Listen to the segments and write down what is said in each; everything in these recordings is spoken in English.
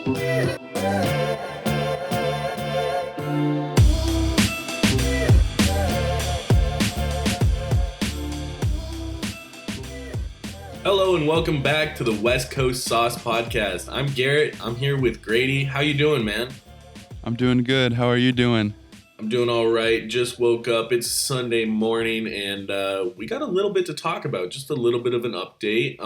Hello and welcome back to the West Coast Sauce Podcast. I'm Garrett. I'm here with Grady. How you doing, man? I'm doing good. How are you doing? I'm doing all right. Just woke up. It's Sunday morning, and we got a little bit to talk about. Just a little bit of an update.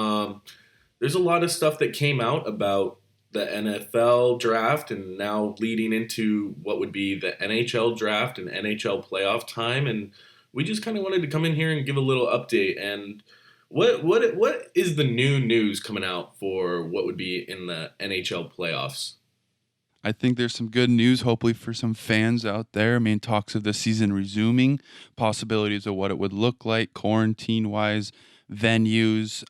There's a lot of stuff that came out about the NFL draft, and now leading into what would be the NHL draft and NHL playoff time. And we just kind of wanted to come in here and give a little update. And what is the new news coming out for what would be in the NHL playoffs? I think there's some good news, hopefully, for some fans out there. I mean, talks of the season resuming, possibilities of what it would look like, quarantine-wise, venues,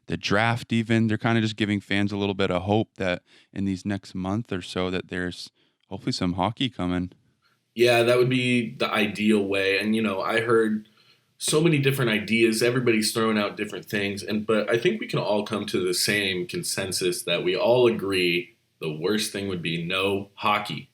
the draft even. They're kind of just giving fans a little bit of hope that in these next month or so that there's hopefully some hockey coming. Yeah, that would be the ideal way. And, I heard so many different ideas. Everybody's throwing out different things. But I think we can all come to the same consensus that we all agree the worst thing would be no hockey.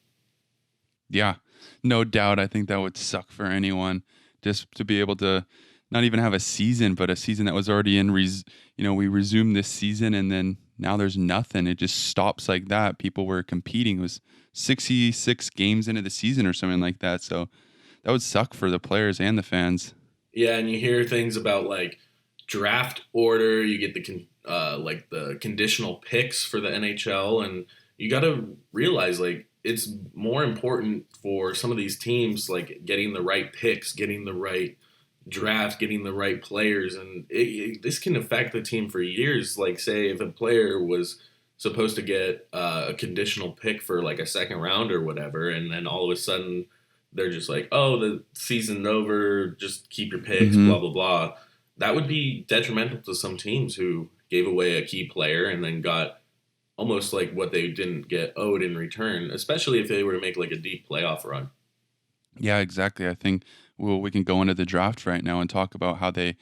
Yeah, no doubt. I think that would suck for anyone just to be able to not even have a season, but a season that was already in, we resumed this season and then now there's nothing. It just stops like that. People were competing. It was 66 games into the season or something like that. So that would suck for the players and the fans. Yeah, and you hear things about like draft order. You get the conditional picks for the NHL, and you got to realize like it's more important for some of these teams like getting the right picks, getting the right draft, getting the right players, and this can affect the team for years. Like, say if a player was supposed to get a conditional pick for like a second round or whatever, and then all of a sudden they're just like, oh, the season's over, just keep your picks, blah, blah, blah. That would be detrimental to some teams who gave away a key player and then got almost like what they didn't get owed in return, especially if they were to make like a deep playoff run. Yeah, exactly. I think we can go into the draft right now and talk about how they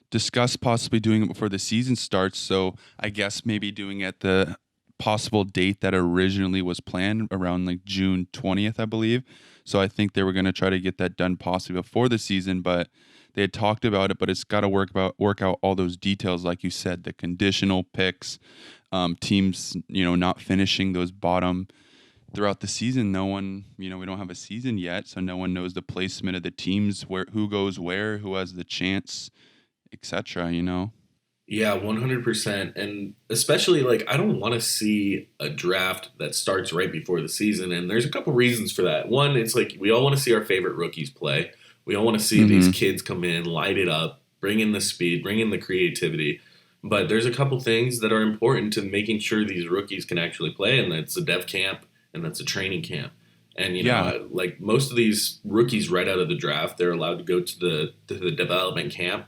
discuss possibly doing it before the season starts. So I guess maybe doing it at the possible date that originally was planned around like June 20th, I believe. So I think they were going to try to get that done possibly before the season, but they had talked about it, but it's got to work out all those details, like you said, the conditional picks, teams, not finishing those bottom throughout the season. No one, we don't have a season yet, so no one knows the placement of the teams, who goes where, who has the chance, etc. Yeah, 100%. And especially, like, I don't want to see a draft that starts right before the season. And there's a couple reasons for that. One, it's like we all want to see our favorite rookies play. We all want to see these kids come in, light it up, bring in the speed, bring in the creativity. But there's a couple things that are important to making sure these rookies can actually play. And that's a dev camp and that's a training camp. And, like most of these rookies right out of the draft, they're allowed to go to the development camp.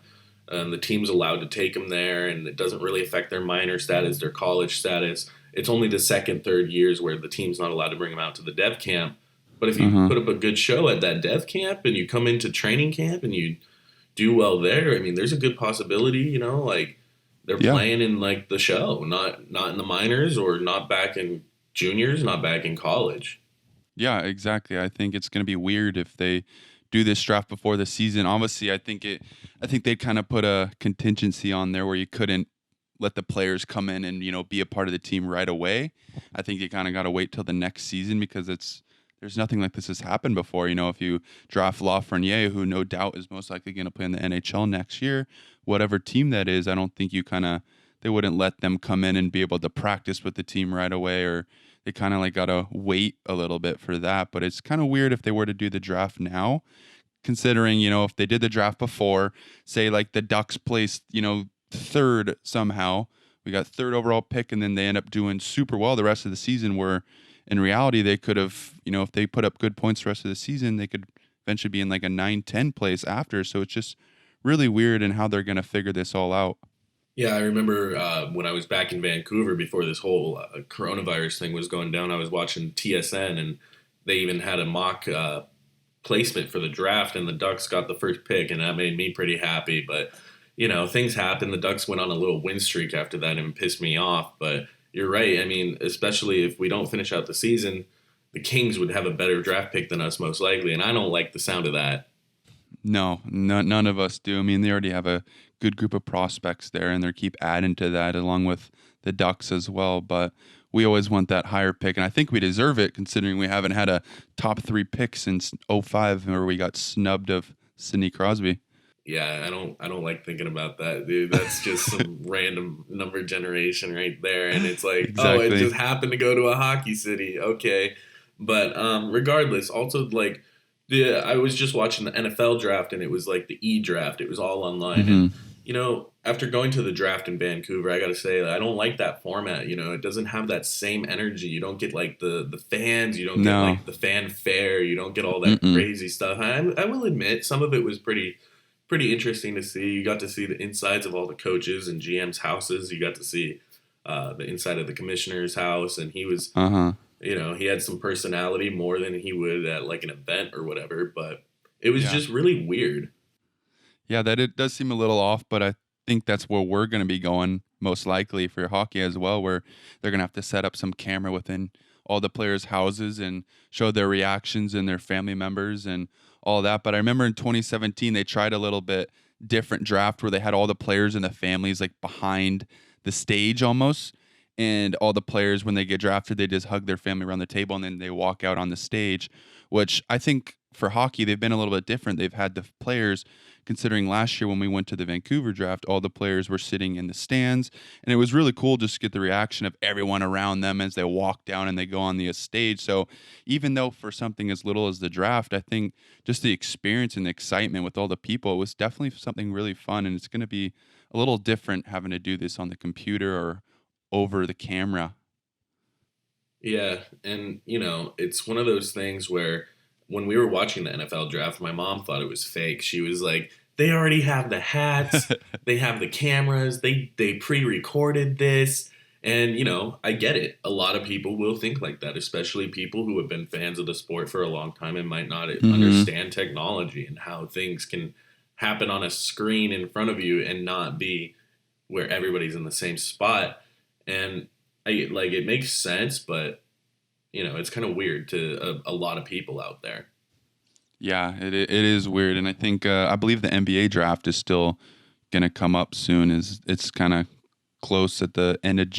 The team's allowed to take them there, and it doesn't really affect their minor status, their college status. It's only the second, third years where the team's not allowed to bring them out to the dev camp. But if you put up a good show at that dev camp and you come into training camp and you do well there, I mean, there's a good possibility, like they're playing in like the show, not in the minors or not back in juniors, not back in college. Yeah, exactly. I think it's going to be weird if they do this draft before the season. Obviously, I think they'd kind of put a contingency on there where you couldn't let the players come in and be a part of the team right away. I think you kind of got to wait till the next season because there's nothing like this has happened before. If you draft Lafreniere, who no doubt is most likely going to play in the NHL next year, whatever team that is, I don't think they wouldn't let them come in and be able to practice with the team right away, or they kind of like got to wait a little bit for that. But it's kind of weird if they were to do the draft now, considering, if they did the draft before, say like the Ducks placed, third somehow, we got third overall pick, and then they end up doing super well the rest of the season, where in reality they could have, if they put up good points the rest of the season, they could eventually be in like a 9-10 place after. So it's just really weird in how they're going to figure this all out. Yeah, I remember when I was back in Vancouver before this whole coronavirus thing was going down, I was watching TSN, and they even had a mock placement for the draft, and the Ducks got the first pick, and that made me pretty happy. But, things happened. The Ducks went on a little win streak after that and pissed me off. But you're right. I mean, especially if we don't finish out the season, the Kings would have a better draft pick than us most likely, and I don't like the sound of that. No, none of us do. I mean, they already have a good group of prospects there, and they keep adding to that along with the Ducks as well. But we always want that higher pick, and I think we deserve it considering we haven't had a top three pick since '05, where we got snubbed of Sidney Crosby. Yeah, I don't like thinking about that, dude. That's just some random number generation right there. And it's like, oh, it Exactly. just happened to go to a hockey city. Okay. But regardless, also like the I was just watching the NFL draft and it was like the draft. It was all online. And Hmm. after going to the draft in Vancouver, I gotta say I don't like that format. It doesn't have that same energy. You don't get like the fans, you don't get No. like the fanfare, you don't get all that Mm-mm. crazy stuff. I will admit some of it was pretty interesting to see. You got to see the insides of all the coaches and GM's houses. You got to see the inside of the commissioner's house, and he was, Uh huh. he had some personality more than he would at like an event or whatever. But it was Yeah. just really weird. Yeah, that it does seem a little off, but I think that's where we're going to be going most likely for hockey as well, where they're going to have to set up some camera within all the players' houses and show their reactions and their family members and all that. But I remember in 2017 they tried a little bit different draft where they had all the players and the families like behind the stage almost. And all the players, when they get drafted, they just hug their family around the table and then they walk out on the stage, which I think for hockey, they've been a little bit different. They've had the players considering last year when we went to the Vancouver draft, all the players were sitting in the stands. And it was really cool just to get the reaction of everyone around them as they walk down and they go on the stage. So even though for something as little as the draft, I think just the experience and the excitement with all the people, it was definitely something really fun. And it's going to be a little different having to do this on the computer or over the camera. Yeah, and it's one of those things where when we were watching the NFL draft, my mom thought it was fake. She was like, "They already have the hats, they have the cameras, they pre-recorded this." And I get it. A lot of people will think like that, especially people who have been fans of the sport for a long time and might not Hmm. understand technology and how things can happen on a screen in front of you and not be where everybody's in the same spot. And I like it makes sense, but it's kind of weird to a lot of people out there. Yeah, it is weird, and I think I believe the NBA draft is still gonna come up soon. Is it's kind of close at the end of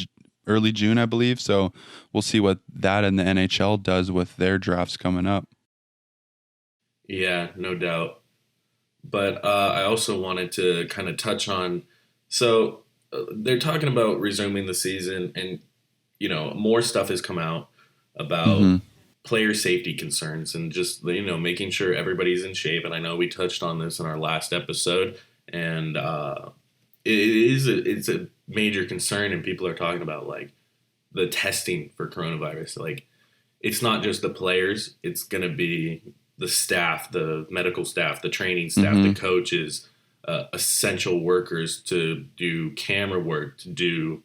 early June, I believe. So we'll see what that and the NHL does with their drafts coming up. Yeah, no doubt. But I also wanted to kind of touch on so they're talking about resuming the season, and more stuff has come out about Hmm. player safety concerns and just making sure everybody's in shape. And I know we touched on this in our last episode, and it's a major concern, and people are talking about like the testing for coronavirus. Like it's not just the players; it's going to be the staff, the medical staff, the training staff, the Hmm. coaches, essential workers to do camera work, to do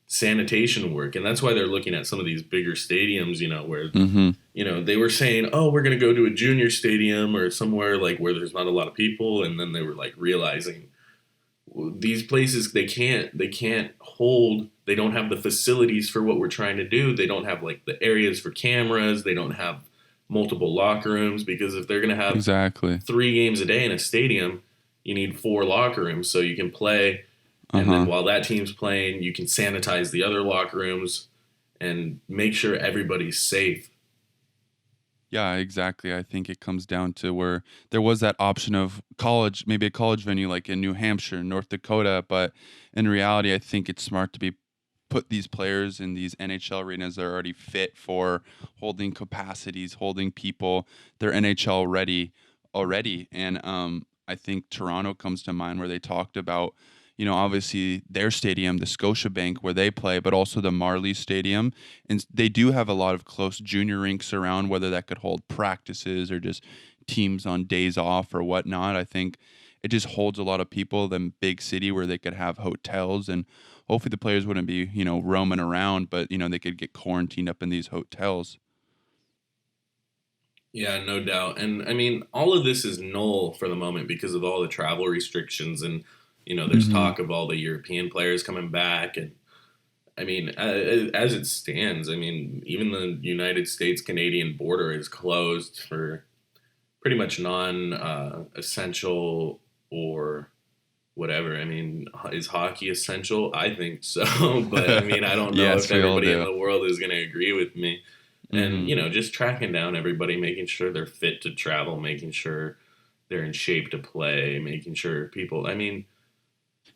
sanitation work, and that's why they're looking at some of these bigger stadiums. Where Hmm. they were saying, "Oh, we're going to go to a junior stadium or somewhere like where there's not a lot of people," and then they were like realizing these places they can't hold, they don't have the facilities for what we're trying to do. They don't have like the areas for cameras, they don't have multiple locker rooms, because if they're going to have Exactly. 3 games a day in a stadium, you need 4 locker rooms so you can play, Uh and then huh. while that team's playing you can sanitize the other locker rooms and make sure everybody's safe. Yeah, exactly. I think it comes down to where there was that option of college, maybe a college venue like in New Hampshire, North Dakota, but in reality, I think it's smart to be put these players in these NHL arenas that are already fit for holding capacities, holding people. They're NHL ready already, and I think Toronto comes to mind where they talked about. Obviously their stadium, the Scotiabank, where they play, but also the Marley Stadium, and they do have a lot of close junior rinks around, whether that could hold practices or just teams on days off or whatnot. I think it just holds a lot of people than big city where they could have hotels, and hopefully the players wouldn't be roaming around, but they could get quarantined up in these hotels. Yeah, no doubt. And I mean, all of this is null for the moment because of all the travel restrictions, and there's Hmm. talk of all the European players coming back, and I mean, as it stands, I mean, even the United States Canadian border is closed for pretty much non essential or whatever. I mean, is hockey essential? I think so, but I mean, I don't know if Yes, we all everybody in do. the world is going to agree with me. And, Hmm. just tracking down everybody, making sure they're fit to travel, making sure they're in shape to play, making sure people, I mean,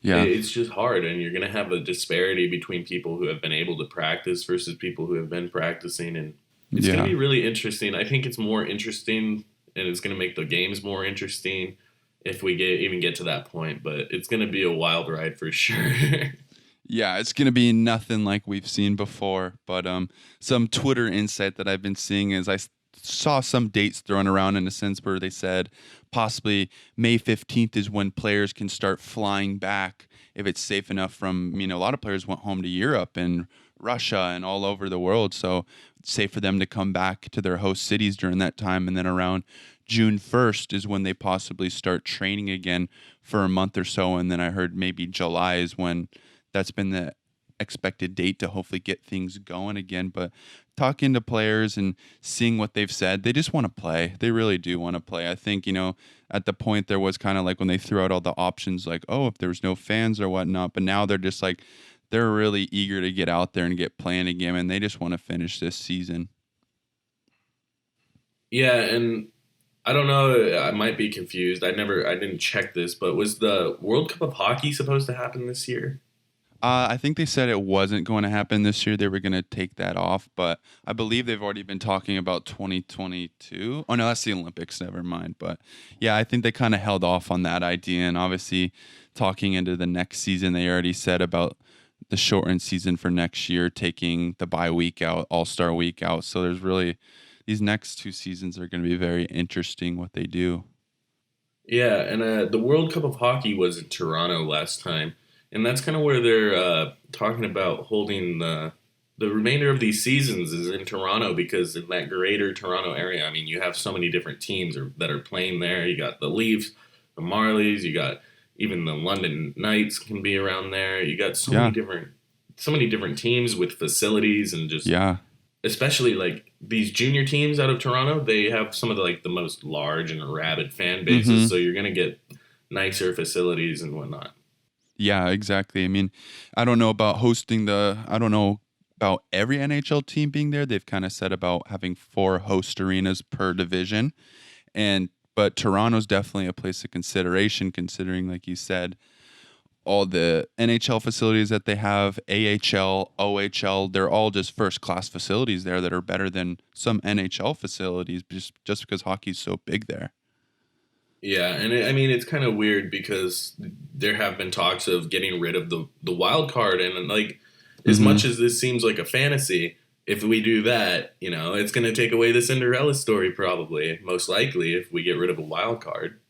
Yeah, it's just hard. And you're going to have a disparity between people who have been able to practice versus people who have been practicing. And it's going to yeah. be really interesting. I think it's more interesting and it's going to make the games more interesting if we even get to that point. But it's going to be a wild ride for sure. Yeah, it's gonna be nothing like we've seen before. But some Twitter insight that I've been seeing is saw some dates thrown around in a sense where they said possibly May 15th is when players can start flying back if it's safe enough from, a lot of players went home to Europe and Russia and all over the world. So it's safe for them to come back to their host cities during that time. And then around June 1st is when they possibly start training again for a month or so. And then I heard maybe July is when that's been the expected date to hopefully get things going again. But talking to players and seeing what they've said, they just want to play. They really do want to play. I think, at the point there was kind of like when they threw out all the options, like, oh, if there was no fans or whatnot. But now they're just like, they're really eager to get out there and get playing again. And they just want to finish this season. Yeah, and I don't know. I might be confused. I didn't check this, but was the World Cup of Hockey supposed to happen this year? I think they said it wasn't going to happen this year. They were going to take that off, but I believe they've already been talking about 2022. Oh no, that's the Olympics. Never mind. But yeah, I think they kind of held off on that idea, and obviously, talking into the next season, they already said about the shortened season for next year, taking the bye week out, All Star week out. So there's really these next two seasons are going to be very interesting what they do. Yeah, and the World Cup of Hockey was in Toronto last time, and that's kind of where they're talking about holding the remainder of these seasons is in Toronto because in that greater Toronto area, I mean, you have so many different teams that are playing there. You got the Leafs, the Marlies, you got even the London Knights can be around there. You got Yeah, so many different teams with facilities and just yeah. especially like these junior teams out of Toronto, they have some of the most large and rabid fan bases. Mm-hmm. So you're gonna get nicer facilities and whatnot. Yeah, exactly. I mean, I don't know about every NHL team being there. They've kind of said about having four host arenas per division. But Toronto's definitely a place of consideration considering, like you said, all the NHL facilities that they have, AHL, OHL, they're all just first class facilities there that are better than some NHL facilities just because hockey's so big there. Yeah, and I mean it's kind of weird because there have been talks of getting rid of the wild card, and like as Mm-hmm. much as this seems like a fantasy, if we do that, it's gonna take away the Cinderella story probably, most likely if we get rid of a wild card.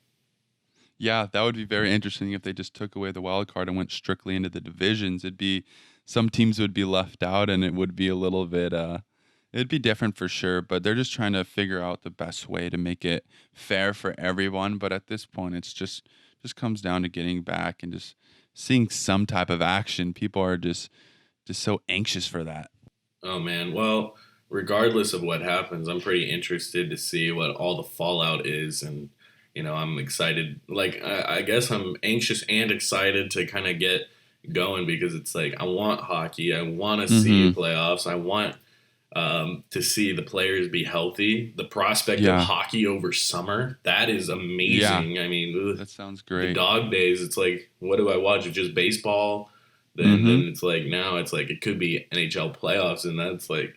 Yeah, that would be very interesting if they just took away the wild card and went strictly into the divisions. It'd be some teams would be left out and it would be a little bit it'd be different for sure, but they're just trying to figure out the best way to make it fair for everyone, but at this point it's just comes down to getting back and just seeing some type of action. People are just so anxious for that. Oh man, well, regardless of what happens, I'm pretty interested to see what all the fallout is, and I'm excited. Like, I guess I'm anxious and excited to kind of get going because it's like I want hockey, I want to see Mhm. playoffs, I want to see the players be healthy. The prospect of Yeah. hockey over summer, that is Yeah. amazing. I mean, ugh, That sounds the great. dog days, it's like, what do I watch? It's just baseball. Then Mhm. it's like now it's like it could be NHL playoffs, and that's like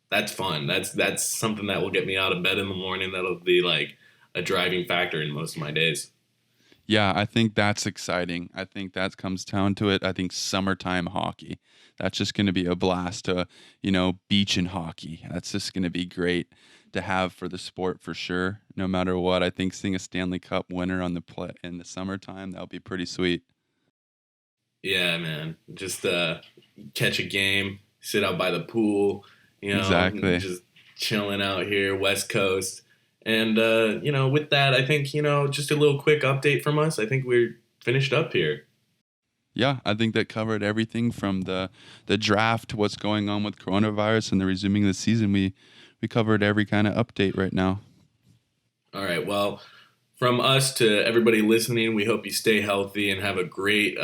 that's fun. That's something that will get me out of bed in the morning. That'll be like a driving factor in most of my days. Yeah, I think that's exciting. I think that comes down to it. I think summertime hockey. That's just going to be a blast to, beach and hockey. That's just going to be great to have for the sport for sure. No matter what, I think seeing a Stanley Cup winner on the play in the summertime, that'll be pretty sweet. Yeah, man. Just catch a game, sit out by the pool, Exactly. just chilling out here, West Coast. And with that, I think just a little quick update from us. I think we're finished up here. Yeah, I think that covered everything from the draft, what's going on with coronavirus, and the resuming of the season. We covered every kind of update right now. All right. Well, from us to everybody listening, we hope you stay healthy and have a great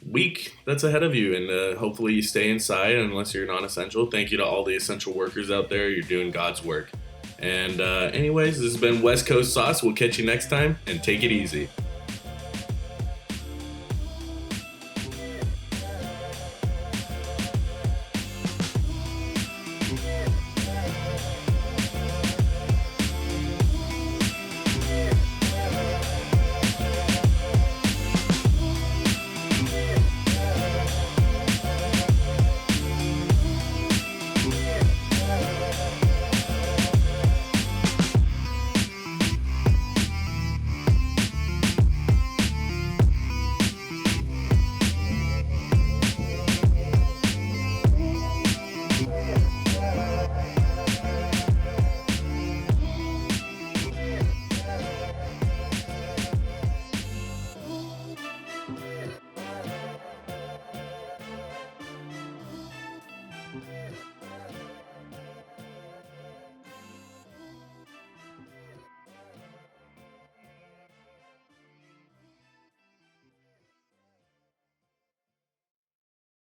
week that's ahead of you. And hopefully you stay inside unless you're non essential. Thank you to all the essential workers out there. You're doing God's work. And, anyways, this has been West Coast Sauce. We'll catch you next time and take it easy.